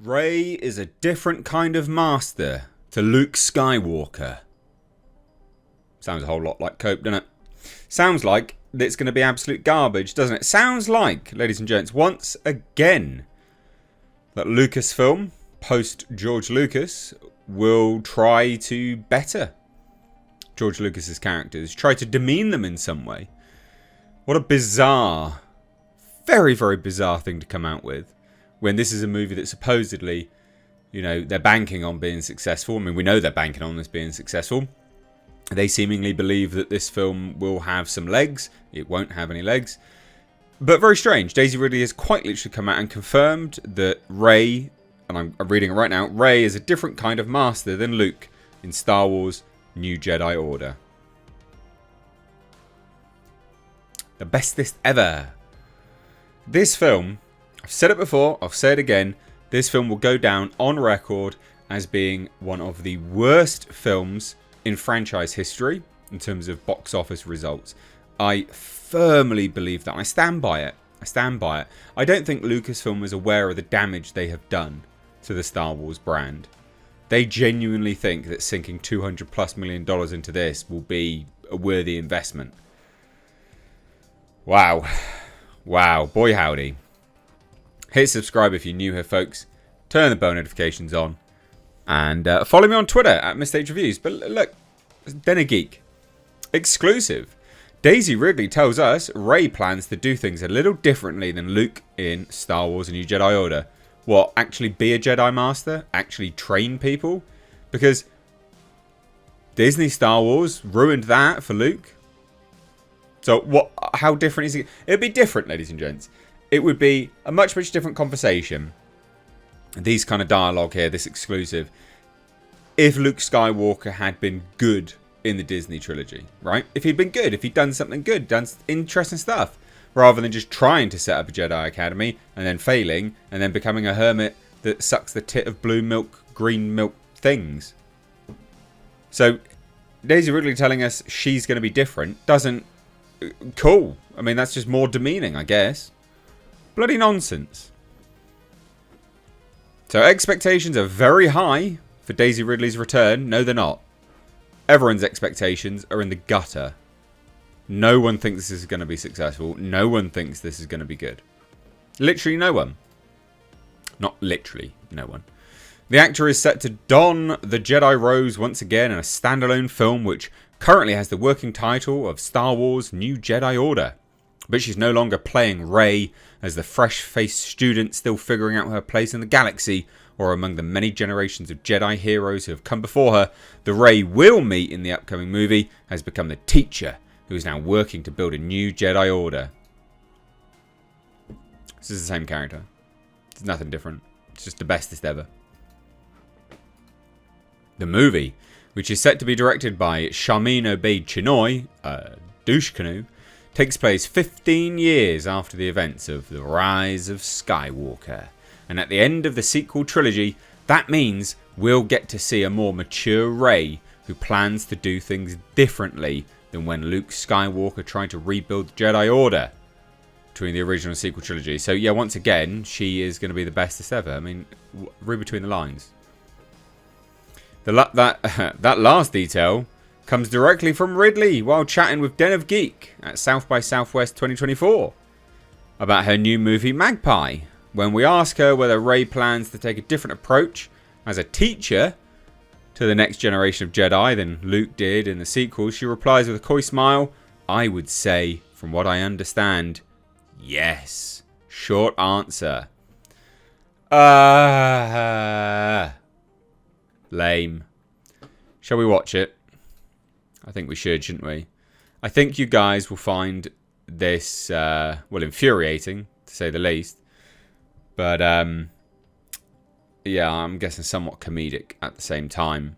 Rey is a different kind of master to Luke Skywalker. Sounds a whole lot like Cope, doesn't it? Sounds like it's going to be absolute garbage, doesn't it? Sounds like, ladies and gents, once again, that Lucasfilm, post George Lucas, will try to better George Lucas's characters, try to demean them in some way. What a bizarre, very, very bizarre thing to come out with, when this is a movie that supposedly, you know, they're banking on being successful. I mean, we know they're banking on this being successful. They seemingly believe that this film will have some legs. It won't have any legs. But very strange. Daisy Ridley has quite literally come out and confirmed that Rey, and I'm reading it right now, Rey is a different kind of master than Luke in Star Wars New Jedi Order. The bestest ever. This film, I've said it before, I'll say it again, this film will go down on record as being one of the worst films in franchise history in terms of box office results. I firmly believe that. I stand by it. I stand by it. I don't think Lucasfilm is aware of the damage they have done to the Star Wars brand. They genuinely think that sinking $200+ million into this will be a worthy investment. Wow. Wow. Boy howdy. Hit subscribe if you're new here, folks. Turn the bell notifications on. And follow me on Twitter at Mistake Reviews. But look, Den of Geek. Exclusive. Daisy Ridley tells us Rey plans to do things a little differently than Luke in Star Wars A New Jedi Order. What, actually be a Jedi Master? Actually train people? Because Disney Star Wars ruined that for Luke. So what? How different is it? It would be different, ladies and gents. It would be a much, much different conversation. These kind of dialogue here, this exclusive. If Luke Skywalker had been good in the Disney trilogy, right? If he'd been good, if he'd done something good, done interesting stuff, rather than just trying to set up a Jedi Academy and then failing and then becoming a hermit that sucks the tit of blue milk, green milk things. So Daisy Ridley telling us she's going to be different doesn't... Cool. I mean, that's just more demeaning, I guess. Bloody nonsense. So expectations are very high for Daisy Ridley's return. No, they're not. Everyone's expectations are in the gutter. No one thinks this is going to be successful. No one thinks this is going to be good. Literally no one. Not literally no one. The actor is set to don the Jedi Rose once again in a standalone film which currently has the working title of Star Wars New Jedi Order. But she's no longer playing Rey as the fresh-faced student still figuring out her place in the galaxy or among the many generations of Jedi heroes who have come before her. The Rey we'll meet in the upcoming movie has become the teacher who is now working to build a new Jedi Order. This is the same character. It's nothing different. It's just the bestest ever. The movie, which is set to be directed by Sharmeen Obaid-Chinoy, douche canoe, takes place 15 years after the events of The Rise of Skywalker. And at the end of the sequel trilogy, that means we'll get to see a more mature Rey who plans to do things differently than when Luke Skywalker tried to rebuild the Jedi Order between the original and sequel trilogy. So yeah, once again, she is going to be the bestest ever. I mean, read between the lines. That last detail comes directly from Ridley while chatting with Den of Geek at South by Southwest 2024 about her new movie Magpie. When we ask her whether Rey plans to take a different approach as a teacher to the next generation of Jedi than Luke did in the sequel, she replies with a coy smile, "I would say, from what I understand, yes." Short answer. Lame. Shall we watch it? I think we should, shouldn't we? I think you guys will find this, well, infuriating, to say the least. But, yeah, I'm guessing somewhat comedic at the same time.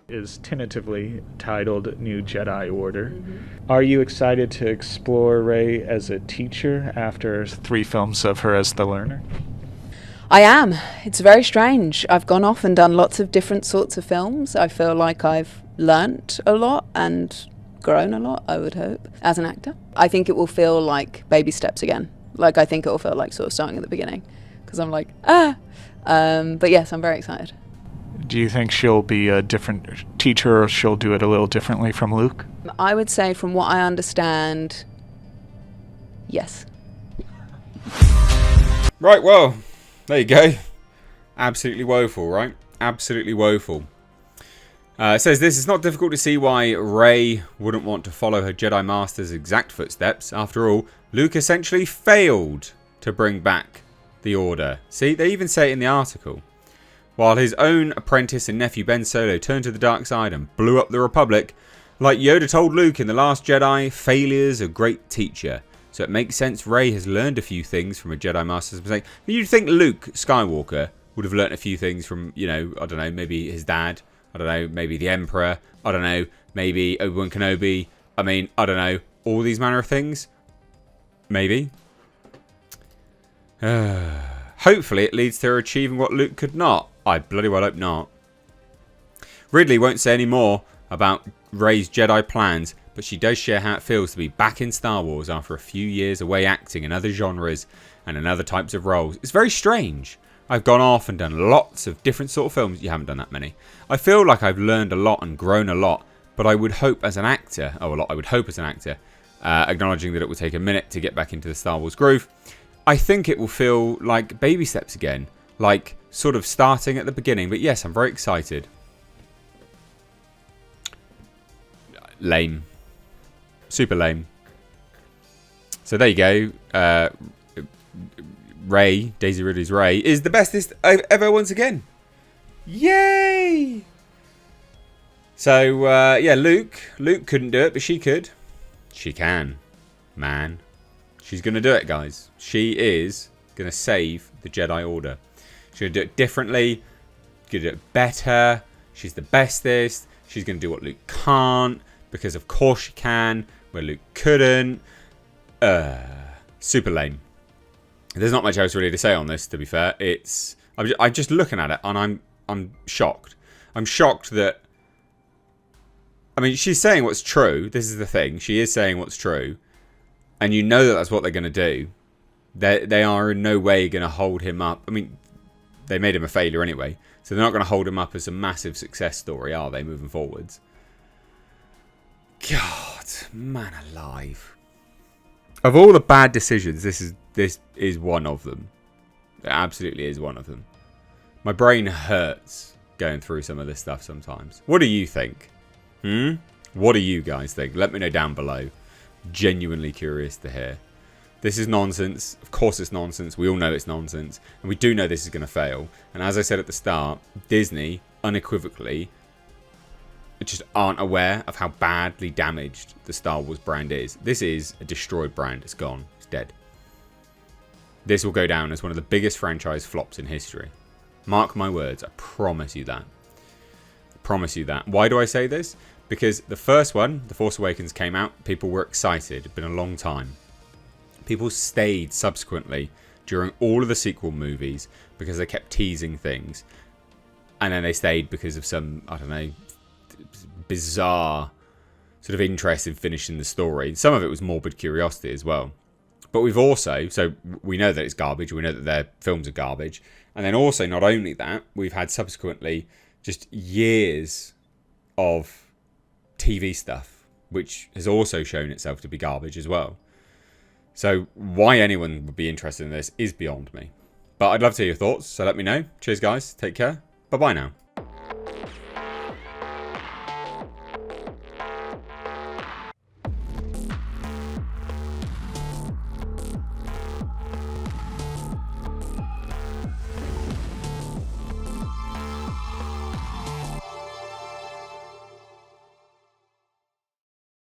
Is tentatively titled New Jedi Order. Are you excited to explore Rey as a teacher after 3 films of her as the learner? I am. It's very strange. I've gone off and done lots of different sorts of films. I feel like I've learnt a lot and grown a lot, I would hope, as an actor. I think it will feel like baby steps again. Like, I think it will feel like sort of starting at the beginning. because I'm like, ah. But yes, I'm very excited. Do you think she'll be a different teacher, or she'll do it a little differently from Luke? I would say, from what I understand, yes. Right, well, there you go. Absolutely woeful, right? Absolutely woeful. It says this, it's not difficult to see why Rey wouldn't want to follow her Jedi Master's exact footsteps. After all, Luke essentially failed to bring back the Order. See, they even say it in the article. While his own apprentice and nephew Ben Solo turned to the dark side and blew up the Republic, like Yoda told Luke in The Last Jedi, failure's a great teacher. So it makes sense Rey has learned a few things from a Jedi Master's mistake. You'd think Luke Skywalker would have learnt a few things from, you know, I don't know, maybe his dad. I don't know, maybe the Emperor. I don't know, maybe Obi-Wan Kenobi. I mean, I don't know, all these manner of things. Maybe. Hopefully it leads to her achieving what Luke could not. I bloody well hope not. Ridley won't say any more about Rey's Jedi plans, but she does share how it feels to be back in Star Wars after a few years away acting in other genres and in other types of roles. It's very strange. I've gone off and done lots of different sort of films. You haven't done that many. I feel like I've learned a lot and grown a lot, but I would hope as an actor, acknowledging that it will take a minute to get back into the Star Wars groove, I think it will feel like baby steps again, like sort of starting at the beginning. But yes, I'm very excited. Lame. Super lame. So there you go. Rey, Daisy Ridley's Rey, is the bestest I've ever once again. Yay! So, yeah, Luke couldn't do it, but she could. She can. Man. She's going to do it, guys. She is going to save the Jedi Order. She's going to do it differently. She's going to do it better. She's the bestest. She's going to do what Luke can't, because of course she can, where Luke couldn't. Super lame. There's not much else really to say on this, to be fair. I'm just looking at it and I'm shocked. I'm shocked that, I mean, she's saying what's true. This is the thing. She is saying what's true. And you know that that's what they're going to do. They are in no way going to hold him up. I mean, they made him a failure anyway. So they're not going to hold him up as a massive success story, are they, moving forwards? God, man alive. Of all the bad decisions, this is one of them. It absolutely is one of them. My brain hurts going through some of this stuff sometimes. What do you think? What do you guys think? Let me know down below. Genuinely curious to hear. This is nonsense. Of course it's nonsense. We all know it's nonsense. And we do know this is going to fail. And as I said at the start, Disney unequivocally just aren't aware of how badly damaged the Star Wars brand is. This is a destroyed brand. It's gone. It's dead. This will go down as one of the biggest franchise flops in history. Mark my words. I promise you that. I promise you that. Why do I say this? Because the first one, The Force Awakens, came out. People were excited. It's been a long time. People stayed subsequently during all of the sequel movies because they kept teasing things. And then they stayed because of some, I don't know, bizarre sort of interest in finishing the story. Some of it was morbid curiosity as well. But we've also, so we know that it's garbage. We know that their films are garbage. And then also, not only that, we've had subsequently just years of TV stuff, which has also shown itself to be garbage as well. So why anyone would be interested in this is beyond me. But I'd love to hear your thoughts, so let me know. Cheers, guys. Take care. Bye-bye now.